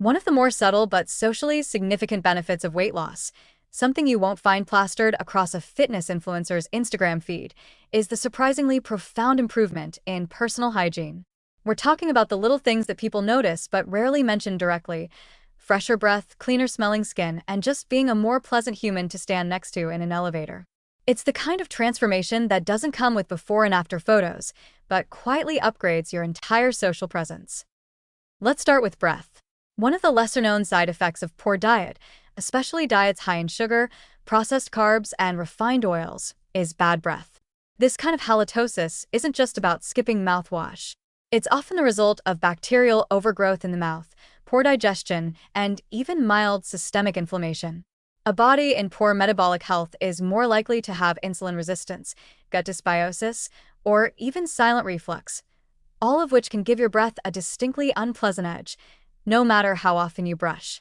One of the more subtle but socially significant benefits of weight loss, something you won't find plastered across a fitness influencer's Instagram feed, is the surprisingly profound improvement in personal hygiene. We're talking about the little things that people notice but rarely mention directly: fresher breath, cleaner smelling skin, and just being a more pleasant human to stand next to in an elevator. It's the kind of transformation that doesn't come with before and after photos, but quietly upgrades your entire social presence. Let's start with breath. One of the lesser-known side effects of poor diet, especially diets high in sugar, processed carbs, and refined oils, is bad breath. This kind of halitosis isn't just about skipping mouthwash. It's often the result of bacterial overgrowth in the mouth, poor digestion, and even mild systemic inflammation. A body in poor metabolic health is more likely to have insulin resistance, gut dysbiosis, or even silent reflux, all of which can give your breath a distinctly unpleasant edge, no matter how often you brush.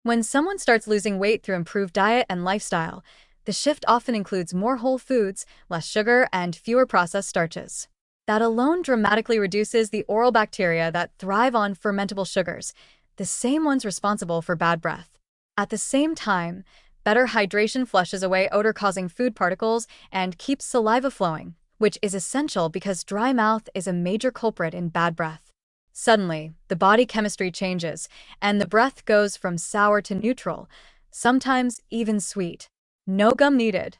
When someone starts losing weight through improved diet and lifestyle, the shift often includes more whole foods, less sugar, and fewer processed starches. That alone dramatically reduces the oral bacteria that thrive on fermentable sugars, the same ones responsible for bad breath. At the same time, better hydration flushes away odor-causing food particles and keeps saliva flowing, which is essential because dry mouth is a major culprit in bad breath. Suddenly, the body chemistry changes, and the breath goes from sour to neutral, sometimes even sweet. No gum needed.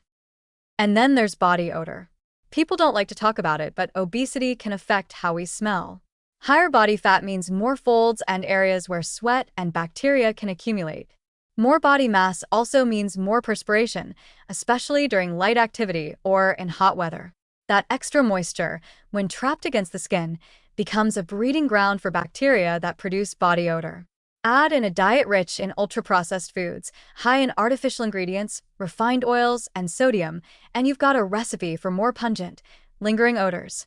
And then there's body odor. People don't like to talk about it, but obesity can affect how we smell. Higher body fat means more folds and areas where sweat and bacteria can accumulate. More body mass also means more perspiration, especially during light activity or in hot weather. That extra moisture, when trapped against the skin, becomes a breeding ground for bacteria that produce body odor. Add in a diet rich in ultra-processed foods, high in artificial ingredients, refined oils, and sodium, and you've got a recipe for more pungent, lingering odors.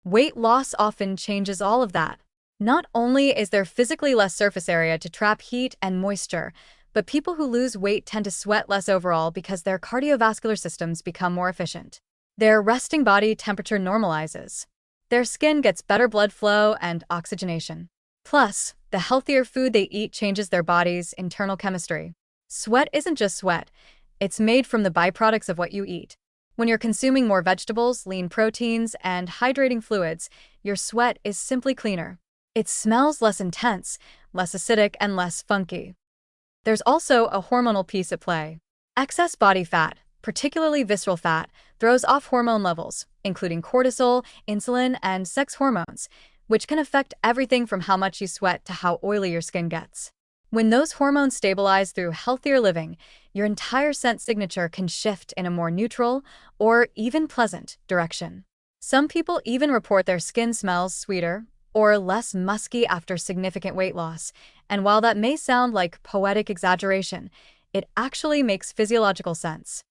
Weight loss often changes all of that. Not only is there physically less surface area to trap heat and moisture, but people who lose weight tend to sweat less overall because their cardiovascular systems become more efficient. Their resting body temperature normalizes. Their skin gets better blood flow and oxygenation. Plus, the healthier food they eat changes their body's internal chemistry. Sweat isn't just sweat, it's made from the byproducts of what you eat. When you're consuming more vegetables, lean proteins, and hydrating fluids, your sweat is simply cleaner. It smells less intense, less acidic, and less funky. There's also a hormonal piece at play. Excess body fat, particularly visceral fat, throws off hormone levels, including cortisol, insulin, and sex hormones, which can affect everything from how much you sweat to how oily your skin gets. When those hormones stabilize through healthier living, your entire scent signature can shift in a more neutral or even pleasant direction. Some people even report their skin smells sweeter or less musky after significant weight loss, and while that may sound like poetic exaggeration, it actually makes physiological sense.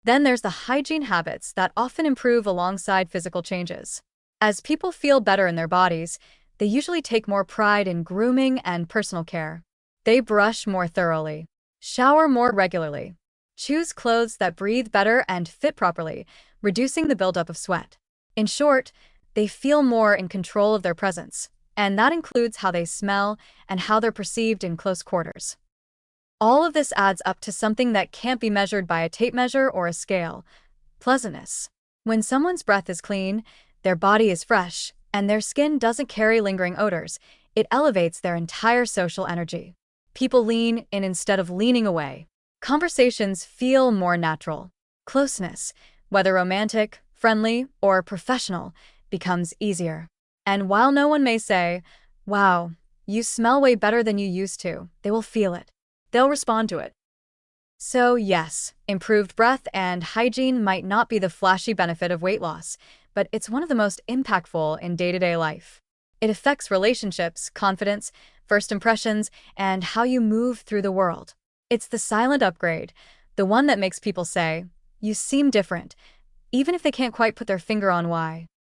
Then there's the hygiene habits that often improve alongside physical changes. As people feel better in their bodies, they usually take more pride in grooming and personal care. They brush more thoroughly, shower more regularly, choose clothes that breathe better and fit properly, reducing the buildup of sweat. In short, they feel more in control of their presence, and that includes how they smell and how they're perceived in close quarters. All of this adds up to something that can't be measured by a tape measure or a scale: pleasantness. When someone's breath is clean, their body is fresh, and their skin doesn't carry lingering odors, it elevates their entire social energy. People lean in instead of leaning away. Conversations feel more natural. Closeness, whether romantic, friendly, or professional, becomes easier. And while no one may say, "Wow, you smell way better than you used to," they will feel it. They'll respond to it. So yes, improved breath and hygiene might not be the flashy benefit of weight loss, but it's one of the most impactful in day-to-day life. It affects relationships, confidence, first impressions, and how you move through the world. It's the silent upgrade, the one that makes people say, "You seem different," even if they can't quite put their finger on why.